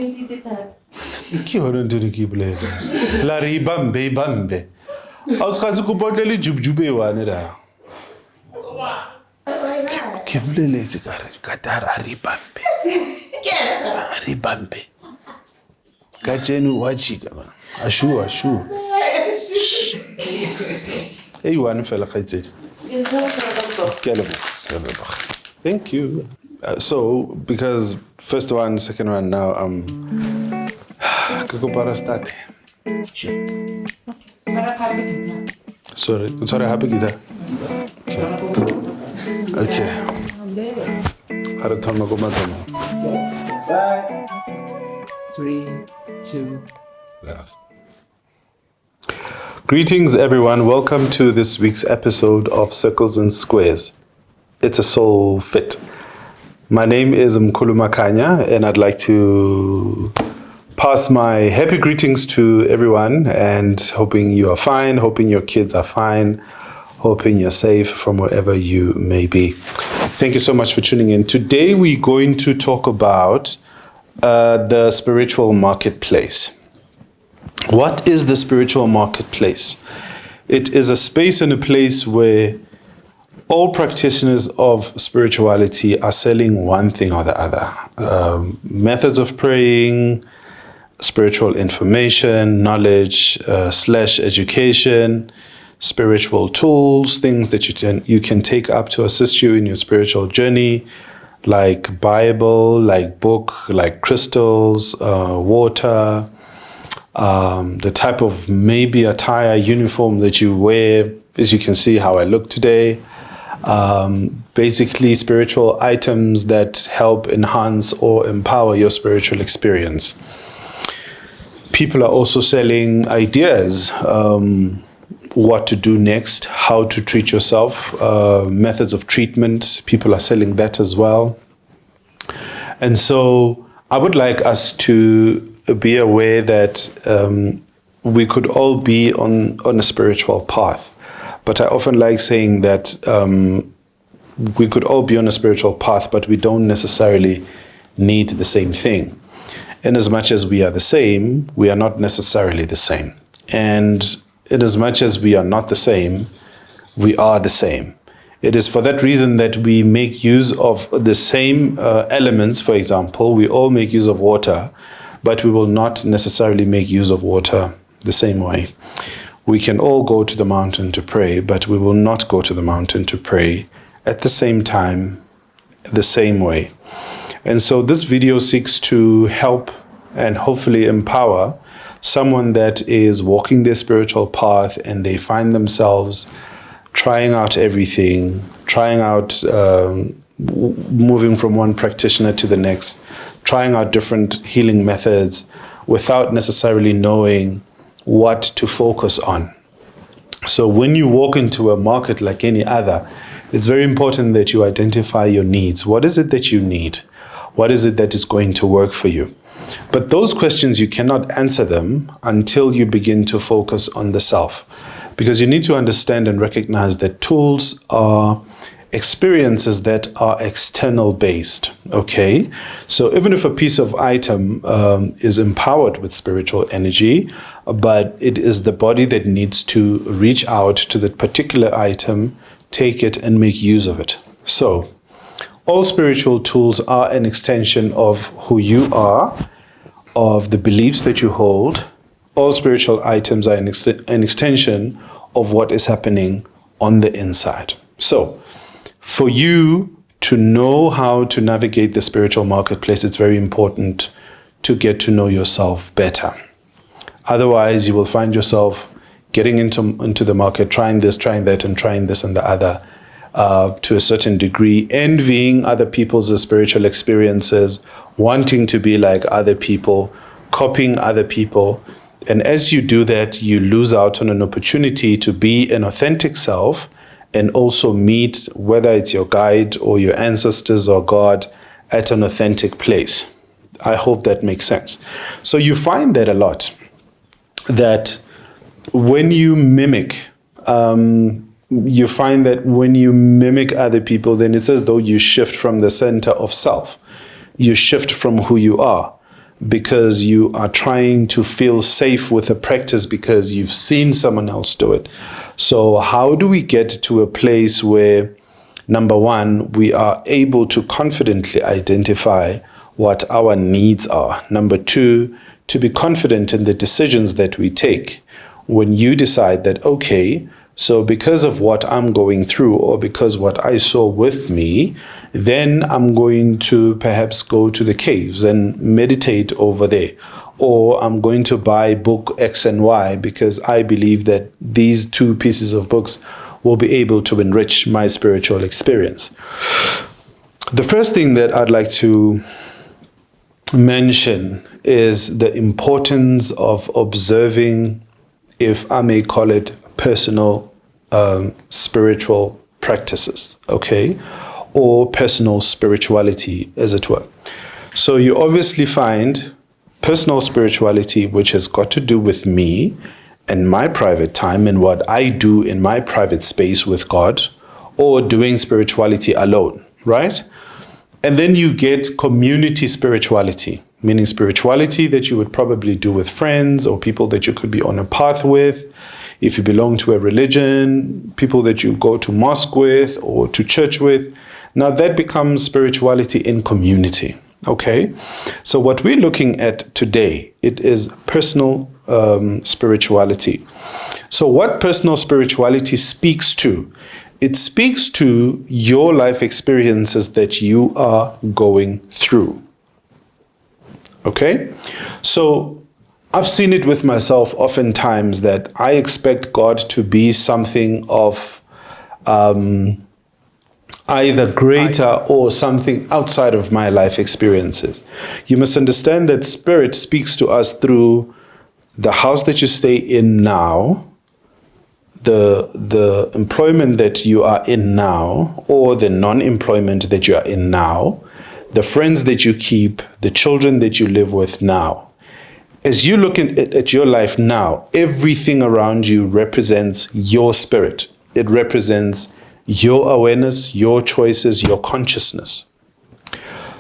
Ke hona ntho ke bolela. La re bambe. A o ska se go botlele jubjube wane da. Ke boleletse ka re ka tara re bambe. Re bambe. Ka tsenu wa chika ba. Ashu. Hey one fella khaitsedi. Thank you. So because first one, second one now Kako para start. Sorry, happy guitar. Okay. Hara thama ko matama. 3, 2. Greetings everyone. Welcome to this week's episode of Circles and Squares. It's a soul fit. My name is Mkhulu Makanya and I'd like to pass my happy greetings to everyone and hoping you are fine, hoping your kids are fine, hoping you're safe from wherever you may be. Thank you so much for tuning in. Today we're going to talk about the spiritual marketplace. What is the spiritual marketplace? It is a space and a place where all practitioners of spirituality are selling one thing or the other. Methods of praying, spiritual information, knowledge, / education, spiritual tools, things that you can take up to assist you in your spiritual journey, like Bible, like book, like crystals, water, the type of maybe attire, uniform that you wear, as you can see how I look today. Basically spiritual items that help enhance or empower your spiritual experience. People are also selling ideas, what to do next, how to treat yourself, methods of treatment. People are selling that as well. And so I would like us to be aware that we could all be on a spiritual path. But I often like saying that we could all be on a spiritual path, but we don't necessarily need the same thing. In as much as we are the same, we are not necessarily the same. And in as much as we are not the same, we are the same. It is for that reason that we make use of the same elements. For example, we all make use of water, but we will not necessarily make use of water the same way. We can all go to the mountain to pray, but we will not go to the mountain to pray at the same time, the same way. And so this video seeks to help and hopefully empower someone that is walking their spiritual path and they find themselves trying out everything, trying out moving from one practitioner to the next, trying out different healing methods without necessarily knowing what to focus on. So when you walk into a market like any other, it's very important that you identify your needs. What is it that you need? What is it that is going to work for you? But those questions, you cannot answer them until you begin to focus on the self. Because you need to understand and recognize that tools are experiences that are external based, okay? So even if a piece of item is empowered with spiritual energy, but it is the body that needs to reach out to that particular item, take it and make use of it. So all spiritual tools are an extension of who you are, of the beliefs that you hold. All spiritual items are an extension of what is happening on the inside. So for you to know how to navigate the spiritual marketplace, it's very important to get to know yourself better. Otherwise, you will find yourself getting into the market, trying this, trying that, and trying this and the other to a certain degree, envying other people's spiritual experiences, wanting to be like other people, copying other people. And as you do that, you lose out on an opportunity to be an authentic self and also meet, whether it's your guide or your ancestors or God, at an authentic place. I hope that makes sense. So you find that a lot, that when you mimic, you find that when you mimic other people, then it's as though you shift from the center of self. You shift from who you are. because you are trying to feel safe with a practice because you've seen someone else do it. So how do we get to a place where, number one, we are able to confidently identify what our needs are? Number two, to be confident in the decisions that we take when you decide that, okay, so because of what I'm going through or because what I saw with me, then I'm going to perhaps go to the caves and meditate over there. Or I'm going to buy book X and Y because I believe that these two pieces of books will be able to enrich my spiritual experience. The first thing that I'd like to mention is the importance of observing, if I may call it, personal spiritual practices, okay? Or personal spirituality, as it were. So you obviously find personal spirituality, which has got to do with me and my private time and what I do in my private space with God, or doing spirituality alone, right? And then you get community spirituality, meaning spirituality that you would probably do with friends or people that you could be on a path with. If you belong to a religion, people that you go to mosque with or to church with. Now that becomes spirituality in community, okay? So what we're looking at today, it is personal spirituality. So what personal spirituality speaks to? It speaks to your life experiences that you are going through, okay? So I've seen it with myself oftentimes that I expect God to be something of either greater or something outside of my life experiences. You must understand that Spirit speaks to us through the house that you stay in now, the employment that you are in now, or the non-employment that you are in now, the friends that you keep, the children that you live with now. As you look at your life now, everything around you represents your spirit. It represents your awareness, your choices, your consciousness.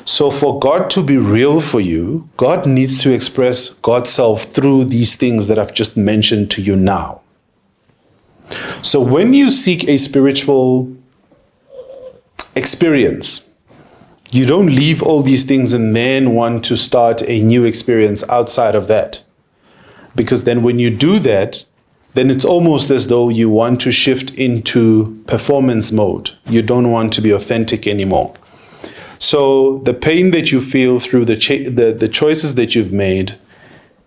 So for God to be real for you, God needs to express God's self through these things that I've just mentioned to you now. So when you seek a spiritual experience, you don't leave all these things and then want to start a new experience outside of that. Because then when you do that, then it's almost as though you want to shift into performance mode. You don't want to be authentic anymore. So the pain that you feel through the choices that you've made,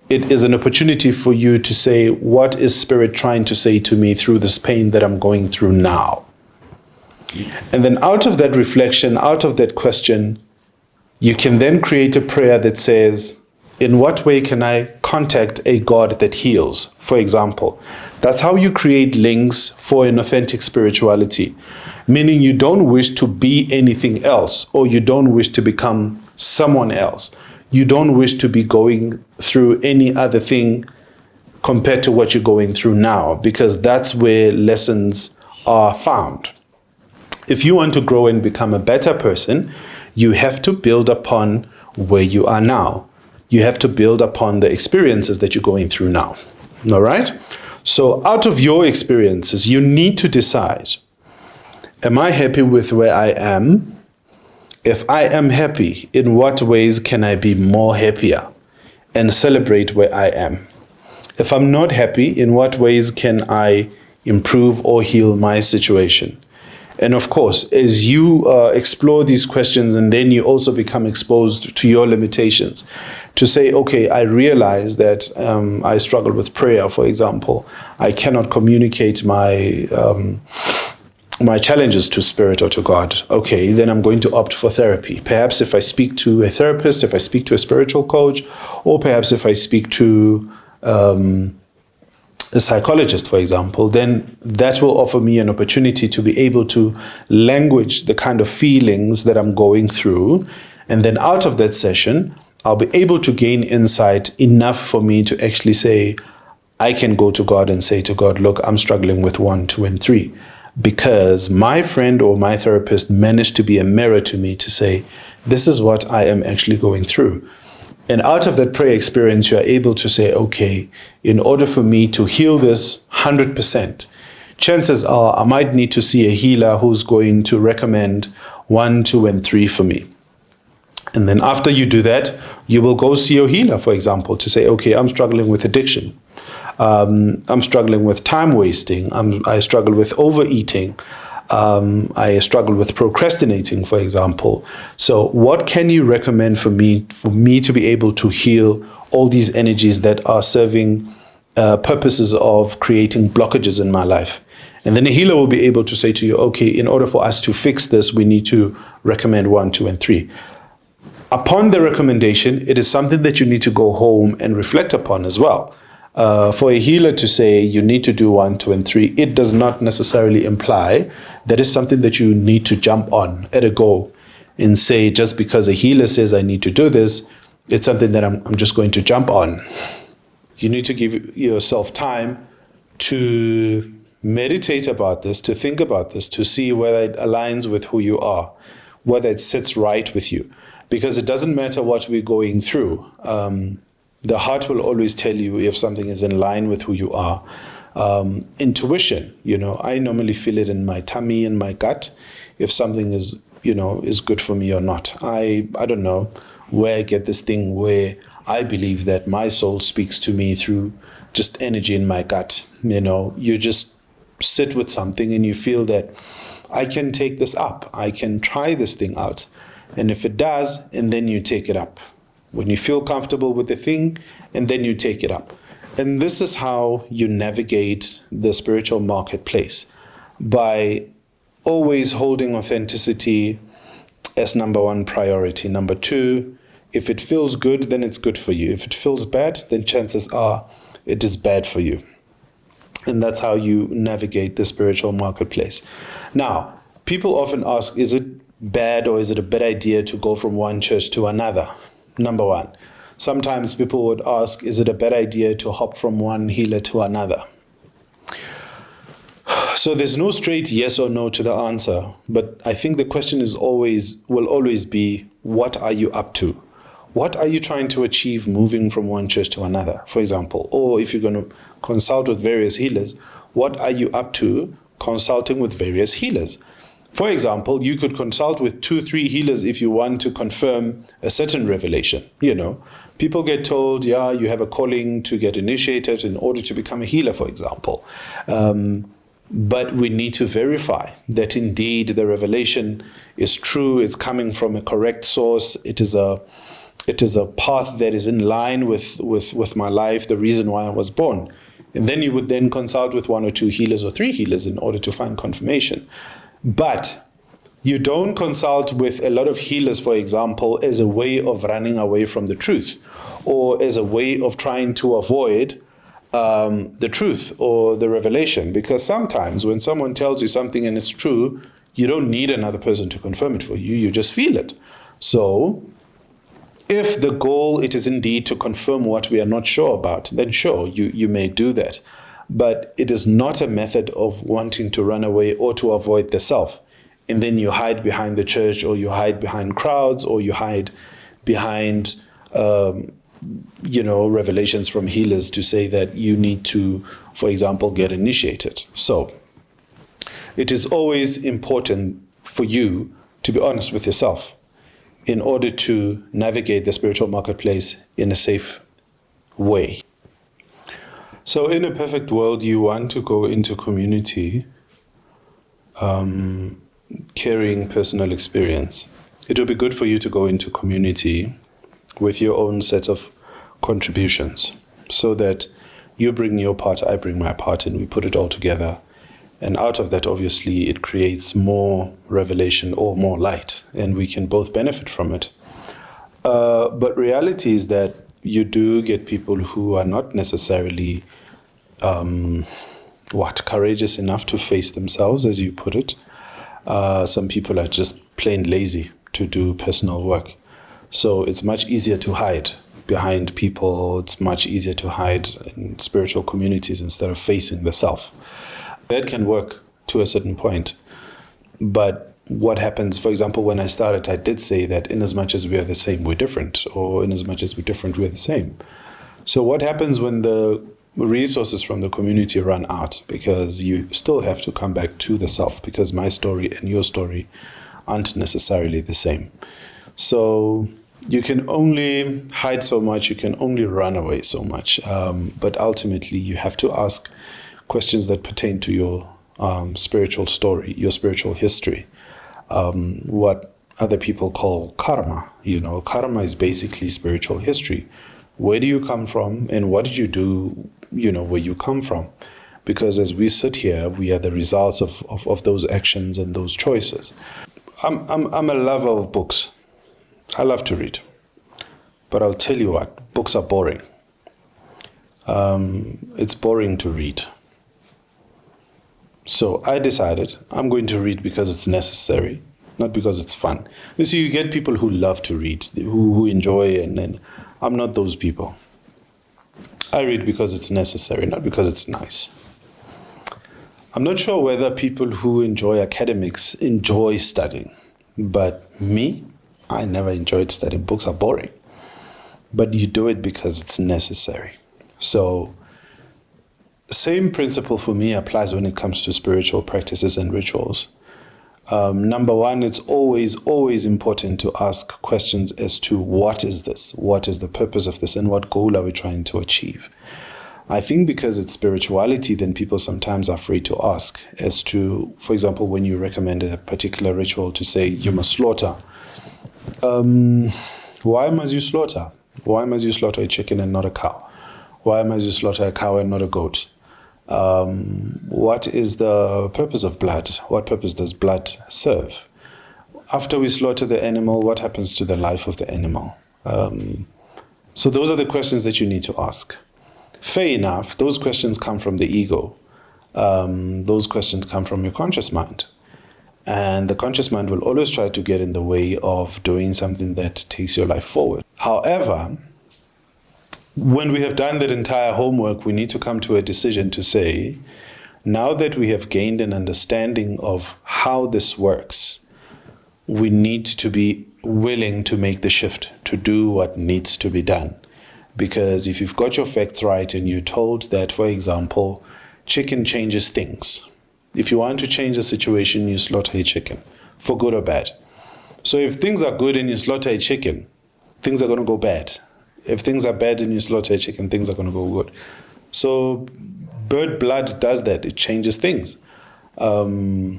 it is an opportunity for you to say, what is Spirit trying to say to me through this pain that I'm going through now? And then out of that reflection, out of that question, you can then create a prayer that says, in what way can I contact a God that heals? For example, that's how you create links for an authentic spirituality, meaning you don't wish to be anything else, or you don't wish to become someone else. You don't wish to be going through any other thing compared to what you're going through now, because that's where lessons are found. If you want to grow and become a better person, you have to build upon where you are now. You have to build upon the experiences that you're going through now. All right? So out of your experiences, you need to decide, am I happy with where I am? If I am happy, in what ways can I be more happier and celebrate where I am? If I'm not happy, in what ways can I improve or heal my situation? And of course, as you explore these questions, and then you also become exposed to your limitations, to say, okay, I realize that I struggle with prayer, for example. I cannot communicate my my challenges to Spirit or to God. Okay, then I'm going to opt for therapy. Perhaps if I speak to a therapist, if I speak to a spiritual coach, or perhaps if I speak to a psychologist, for example, then that will offer me an opportunity to be able to language the kind of feelings that I'm going through. And then out of that session, I'll be able to gain insight enough for me to actually say, I can go to God and say to God, look, I'm struggling with 1, 2, and 3. Because my friend or my therapist managed to be a mirror to me to say, this is what I am actually going through. And out of that prayer experience, you are able to say, okay, in order for me to heal this 100%, chances are I might need to see a healer who's going to recommend 1, 2, and 3 for me. And then after you do that, you will go see your healer, for example, to say, okay, I'm struggling with addiction. I'm struggling with time wasting. I struggle with overeating. I struggle with procrastinating, for example. So what can you recommend for me to be able to heal all these energies that are serving purposes of creating blockages in my life? And then a healer will be able to say to you, okay, in order for us to fix this, we need to recommend 1, 2, and 3. Upon the recommendation, it is something that you need to go home and reflect upon as well. For a healer to say you need to do 1, 2, and 3, it does not necessarily imply that is something that you need to jump on at a go and say, just because a healer says I need to do this, it's something that I'm just going to jump on. You need to give yourself time to meditate about this, to think about this, to see whether it aligns with who you are, whether it sits right with you. Because it doesn't matter what we're going through. The heart will always tell you if something is in line with who you are. Intuition, I normally feel it in my tummy and my gut if something is good for me or not. I don't know where I get this thing where I believe that my soul speaks to me through just energy in my gut. You just sit with something and you feel that I can take this up. I can try this thing out. And if it does, and then you take it up. When you feel comfortable with the thing, and then you take it up. And this is how you navigate the spiritual marketplace, by always holding authenticity as number 1 priority. Number 2, if it feels good, then it's good for you. If it feels bad, then chances are it is bad for you. And that's how you navigate the spiritual marketplace. Now, people often ask, is it bad or is it a bad idea to go from one church to another? Number 1. Sometimes people would ask, is it a bad idea to hop from one healer to another? So there's no straight yes or no to the answer, but I think the question will always be, what are you up to? What are you trying to achieve moving from one church to another, for example? Or if you're going to consult with various healers, what are you up to consulting with various healers? For example, you could consult with 2, 3 healers if you want to confirm a certain revelation. People get told, yeah, you have a calling to get initiated in order to become a healer, for example. But we need to verify that indeed the revelation is true, it's coming from a correct source, it is a path that is in line with my life, the reason why I was born. And then you would then consult with 1 or 2 healers or 3 healers in order to find confirmation. But you don't consult with a lot of healers, for example, as a way of running away from the truth, or as a way of trying to avoid the truth or the revelation. Because sometimes when someone tells you something and it's true, you don't need another person to confirm it for you. You just feel it. So if the goal it is indeed to confirm what we are not sure about, then sure, you may do that. But it is not a method of wanting to run away or to avoid the self. And then you hide behind the church, or you hide behind crowds, or you hide behind, revelations from healers to say that you need to, for example, get initiated. So it is always important for you to be honest with yourself in order to navigate the spiritual marketplace in a safe way. So in a perfect world, you want to go into community carrying personal experience. It would be good for you to go into community with your own set of contributions, so that you bring your part, I bring my part, and we put it all together. And out of that, obviously, it creates more revelation or more light, and we can both benefit from it. But reality is that you do get people who are not necessarily courageous enough to face themselves, as you put it. Some people are just plain lazy to do personal work. So it's much easier to hide behind people. It's much easier to hide in spiritual communities instead of facing the self. That can work to a certain point. But what happens, for example, when I started, I did say that in as much as we are the same, we're different, or in as much as we're different, we're the same. So what happens when the resources from the community run out? Because you still have to come back to the self, because my story and your story aren't necessarily the same. So you can only hide so much, you can only run away so much. But ultimately, you have to ask questions that pertain to your spiritual story, your spiritual history. What other people call karma. Karma is basically spiritual history. Where do you come from, and what did you do, where you come from? Because as we sit here, we are the results of those actions and those choices. I'm a lover of books. I love to read. But I'll tell you what, books are boring. It's boring to read. So I decided I'm going to read because it's necessary, not because it's fun. You see, you get people who love to read, who enjoy, and I'm not those people. I read because it's necessary, not because it's nice. I'm not sure whether people who enjoy academics enjoy studying, but me, I never enjoyed studying. Books are boring. But you do it because it's necessary. So, same principle for me applies when it comes to spiritual practices and rituals. Number one, it's always important to ask questions as to what is this? What is the purpose of this? And what goal are we trying to achieve? I think because it's spirituality, then people sometimes are afraid to ask as to, for example, when you recommend a particular ritual to say you must slaughter. Why must you slaughter? Why must you slaughter a chicken and not a cow? Why must you slaughter a cow and not a goat? What is the purpose of blood? What purpose does blood serve? After we slaughter the animal, what happens to the life of the animal? So those are the questions that you need to ask. Fair enough, those questions come from the ego. Those questions come from your conscious mind. And the conscious mind will always try to get in the way of doing something that takes your life forward. However, when we have done that entire homework, we need to come to a decision to say, now that we have gained an understanding of how this works, we need to be willing to make the shift to do what needs to be done. Because if you've got your facts right and you're told that, for example, chicken changes things. If you want to change the situation, you slaughter a chicken, for good or bad. So if things are good and you slaughter a chicken, things are going to go bad. If things are bad and you slaughter a chicken, things are going to go good. So bird blood does that. It changes things. So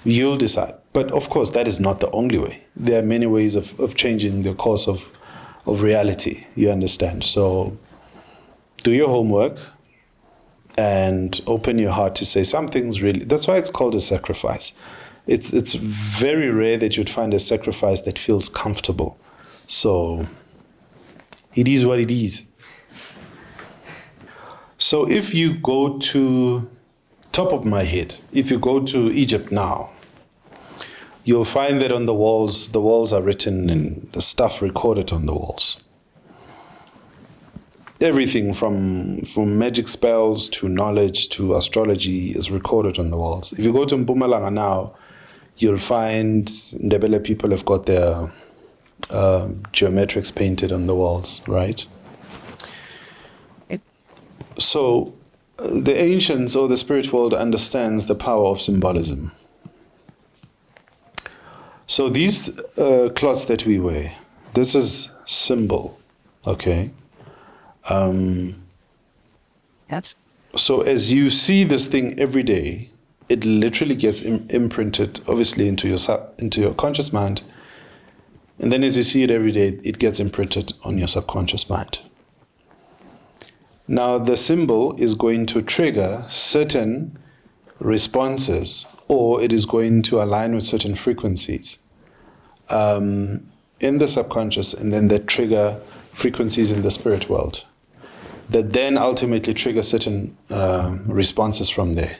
you'll decide. But of course, that is not the only way. There are many ways of changing the course of reality, you understand. So do your homework and open your heart to say something's really... That's why it's called a sacrifice. It's very rare that you'd find a sacrifice that feels comfortable. So it is what it is. So if you go to, top of my head, if you go to Egypt now, you'll find that on the walls are written and the stuff recorded on the walls. Everything from magic spells to knowledge to astrology is recorded on the walls. If you go to Mpumalanga now, you'll find Ndebele people have got their geometrics painted on the walls, right? So the ancients or the spirit world understands the power of symbolism. So these cloths that we wear, this is symbol, okay? Yes. So as you see this thing every day, it literally gets imprinted, obviously, into your conscious mind. And then as you see it every day, it gets imprinted on your subconscious mind. Now, the symbol is going to trigger certain responses, or it is going to align with certain frequencies in the subconscious, and then that trigger frequencies in the spirit world that then ultimately trigger certain responses from there.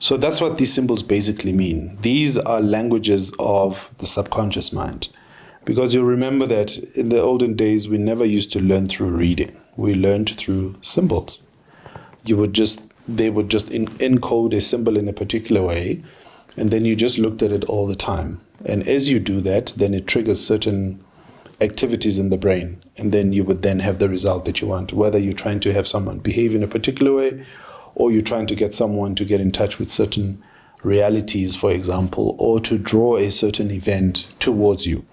So that's what these symbols basically mean. These are languages of the subconscious mind. Because you'll remember that in the olden days, we never used to learn through reading. We learned through symbols. They would just encode a symbol in a particular way, and then you just looked at it all the time. And as you do that, then it triggers certain activities in the brain, and then you would then have the result that you want, whether you're trying to have someone behave in a particular way, or you're trying to get someone to get in touch with certain realities, for example, or to draw a certain event towards you.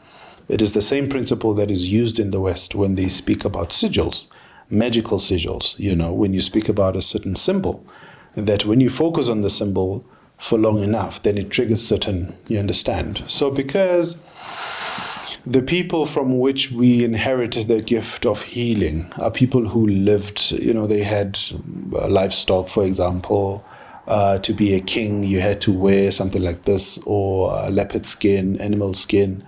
It is the same principle that is used in the West when they speak about sigils, magical sigils. When you speak about a certain symbol, that when you focus on the symbol for long enough, then it triggers certain, you understand. So because the people from which we inherited the gift of healing are people who lived, they had livestock, for example. To be a king, you had to wear something like this, or leopard skin, animal skin.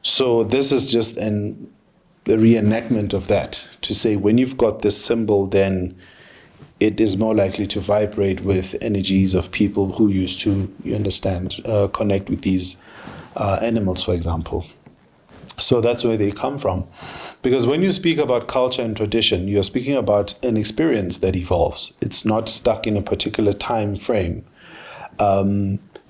So this is just a reenactment of that, to say when you've got this symbol, then it is more likely to vibrate with energies of people who used to, you understand, connect with these animals, for example. So that's where they come from. Because when you speak about culture and tradition, you're speaking about an experience that evolves. It's not stuck in a particular time frame.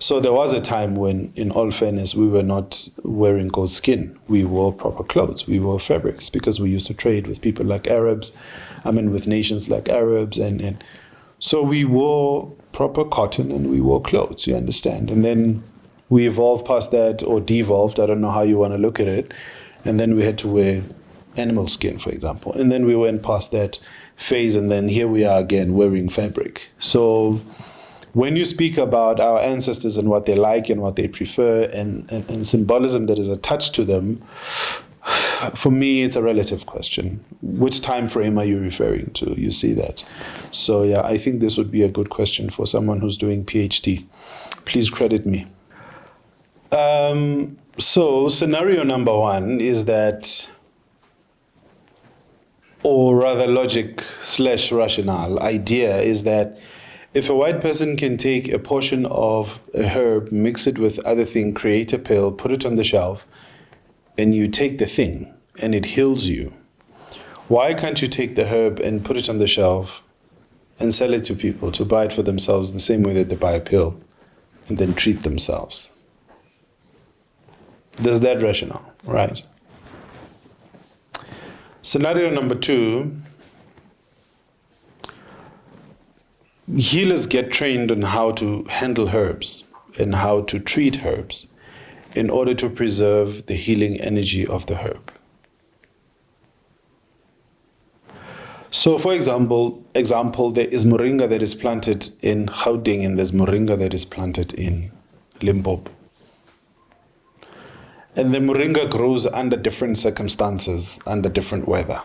So there was a time when, in all fairness, we were not wearing goat skin. We wore proper clothes. We wore fabrics, because we used to trade with people like Arabs. With nations like Arabs. And so we wore proper cotton and we wore clothes, you understand. And then we evolved past that, or devolved, I don't know how you want to look at it. And then we had to wear animal skin, for example. And then we went past that phase, and then here we are again wearing fabric. So when you speak about our ancestors and what they like and what they prefer, and symbolism that is attached to them, for me, it's a relative question. Which time frame are you referring to? You see that. So yeah, I think this would be a good question for someone who's doing PhD. Please credit me. So scenario number one is that, or rather logic/rationale idea is that if a white person can take a portion of a herb, mix it with other thing, create a pill, put it on the shelf, and you take the thing and it heals you, why can't you take the herb and put it on the shelf and sell it to people to buy it for themselves the same way that they buy a pill and then treat themselves? There's that rationale, right? Scenario number two, healers get trained on how to handle herbs and how to treat herbs in order to preserve the healing energy of the herb. So for example, there is moringa that is planted in Gauteng, and there's moringa that is planted in Limpopo. And the moringa grows under different circumstances, under different weather.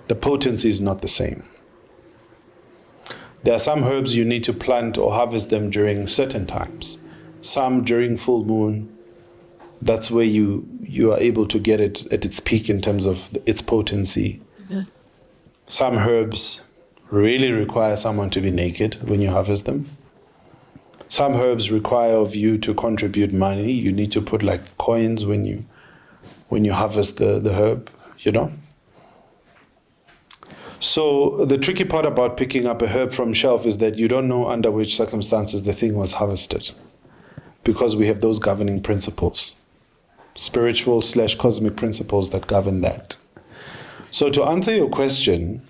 The potency is not the same. There are some herbs you need to plant or harvest them during certain times. Some during full moon. That's where you are able to get it at its peak in terms of its potency. Yeah. Some herbs really require someone to be naked when you harvest them. Some herbs require of you to contribute money. You need to put like coins when you harvest the herb, So the tricky part about picking up a herb from shelf is that you don't know under which circumstances the thing was harvested, because we have those governing principles, spiritual/cosmic principles that govern that. So to answer your question,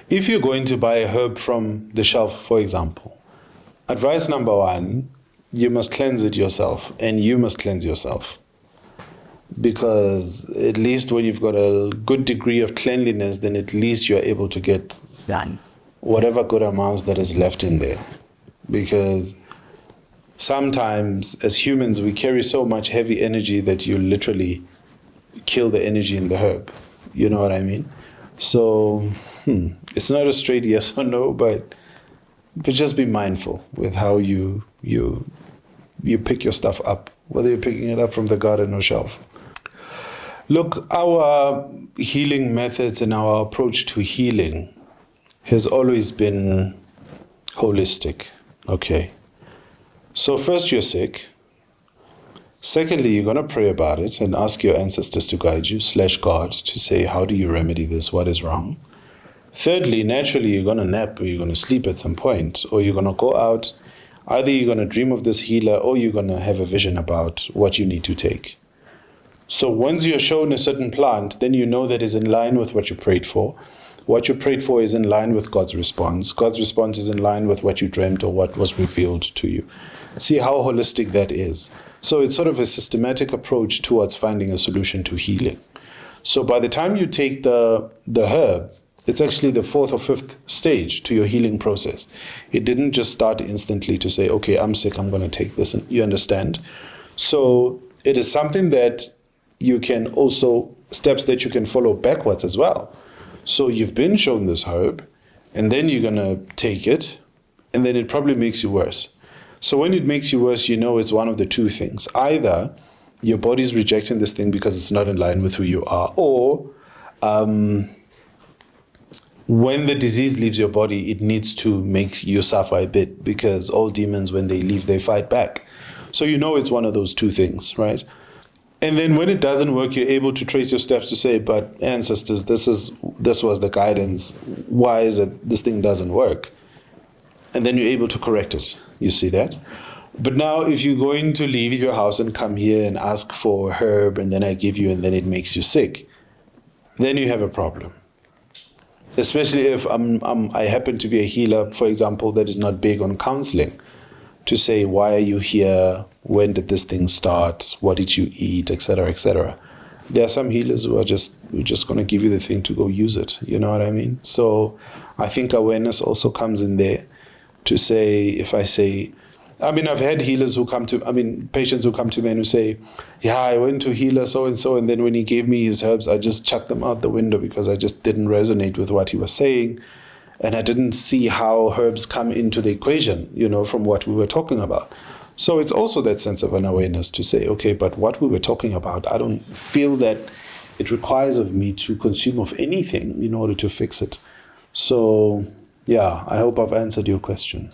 if you're going to buy a herb from the shelf, for example, advice number one, you must cleanse it yourself, and you must cleanse yourself. Because at least when you've got a good degree of cleanliness, then at least you're able to get whatever good amounts that is left in there. Because sometimes as humans, we carry so much heavy energy that you literally kill the energy in the herb. You know what I mean? So it's not a straight yes or no, but just be mindful with how you pick your stuff up, whether you're picking it up from the garden or shelf. Look, our healing methods and our approach to healing has always been holistic. Okay. So first you're sick. Secondly, you're going to pray about it and ask your ancestors to guide you, /God, to say, how do you remedy this? What is wrong? Thirdly, naturally, you're going to nap or you're going to sleep at some point, or you're going to go out Either you're going to dream of this healer or you're going to have a vision about what you need to take. So once you're shown a certain plant, then you know that is in line with what you prayed for. What you prayed for is in line with God's response. God's response is in line with what you dreamt or what was revealed to you. See how holistic that is. So it's sort of a systematic approach towards finding a solution to healing. So by the time you take the herb, it's actually the fourth or fifth stage to your healing process. It didn't just start instantly to say, okay, I'm sick, I'm going to take this. And you understand? So it is something that you can also, steps that you can follow backwards as well. So you've been shown this herb, and then you're going to take it, and then it probably makes you worse. So when it makes you worse, you know it's one of the two things. Either your body's rejecting this thing because it's not in line with who you are, or when the disease leaves your body, it needs to make you suffer a bit, because all demons, when they leave, they fight back. So you know it's one of those two things, right? And then when it doesn't work, you're able to trace your steps to say, but ancestors, this was the guidance. Why is it this thing doesn't work? And then you're able to correct it. You see that? But now if you're going to leave your house and come here and ask for a herb, and then I give you, and then it makes you sick, then you have a problem. Especially if I happen to be a healer, for example, that is not big on counseling, to say, why are you here? When did this thing start? What did you eat? Etc., etc. There are some healers who are just going to give you the thing to go use it. You know what I mean? So I think awareness also comes in there to say, if I say, I've had healers who come to, patients who come to me and who say, yeah, I went to healer so-and-so, and then when he gave me his herbs, I just chucked them out the window because I just didn't resonate with what he was saying. And I didn't see how herbs come into the equation, from what we were talking about. So it's also that sense of an awareness to say, okay, but what we were talking about, I don't feel that it requires of me to consume of anything in order to fix it. So, yeah, I hope I've answered your question.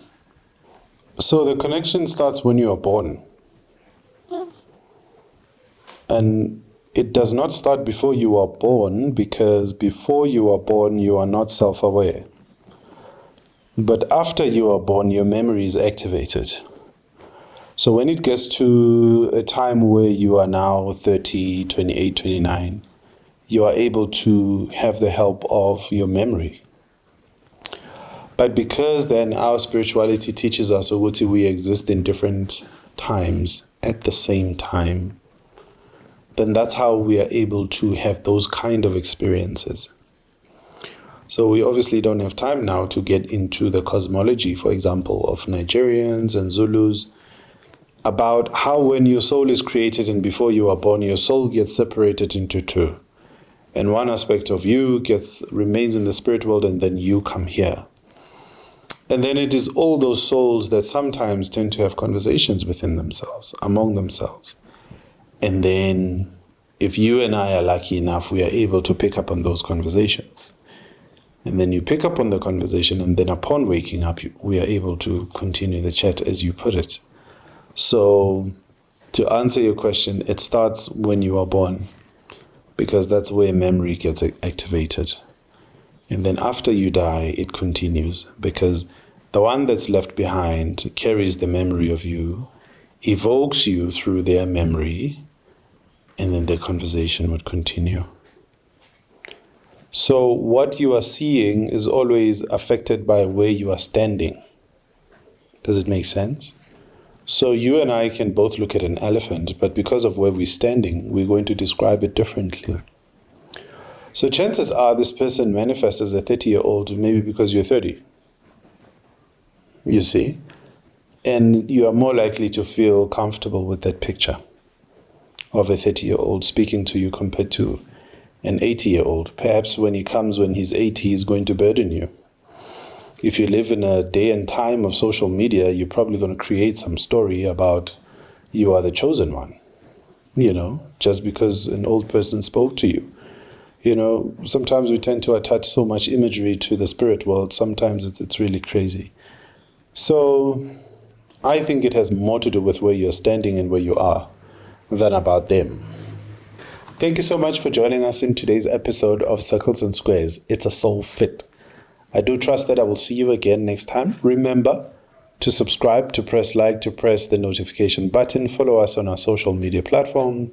So the connection starts when you are born. And it does not start before you are born, because before you are born, you are not self-aware. But after you are born, your memory is activated. So when it gets to a time where you are now 30, 28, 29, you are able to have the help of your memory. But because then our spirituality teaches us, Ukuthi, we exist in different times at the same time, then that's how we are able to have those kind of experiences. So we obviously don't have time now to get into the cosmology, for example, of Nigerians and Zulus, about how when your soul is created and before you are born, your soul gets separated into two. And one aspect of you remains in the spirit world, and then you come here. And then it is all those souls that sometimes tend to have conversations within themselves, among themselves. And then if you and I are lucky enough, we are able to pick up on those conversations. And then you pick up on the conversation, and then upon waking up, we are able to continue the chat, as you put it. So to answer your question, it starts when you are born, because that's where memory gets activated. And then after you die, it continues, because the one that's left behind carries the memory of you, evokes you through their memory, and then the conversation would continue. So what you are seeing is always affected by where you are standing. Does it make sense? So you and I can both look at an elephant, but because of where we're standing, we're going to describe it differently. So chances are this person manifests as a 30-year-old, maybe because you're 30. You see? And you are more likely to feel comfortable with that picture of a 30-year-old speaking to you compared to an 80-year-old. Perhaps when he comes when he's 80, he's going to burden you. If you live in a day and time of social media, you're probably going to create some story about you are the chosen one, just because an old person spoke to you. Sometimes we tend to attach so much imagery to the spirit world. Sometimes it's really crazy. So I think it has more to do with where you're standing and where you are than about them. Thank you so much for joining us in today's episode of Circles and Squares. It's a Soul Fit. I do trust that I will see you again next time. Remember, to subscribe, to press like, to press the notification button. Follow us on our social media platforms,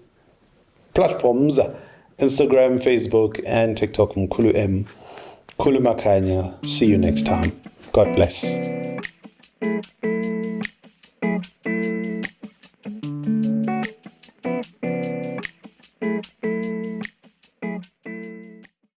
Instagram, Facebook, and TikTok. Mkulu M. Kulu Makanya. See you next time. God bless.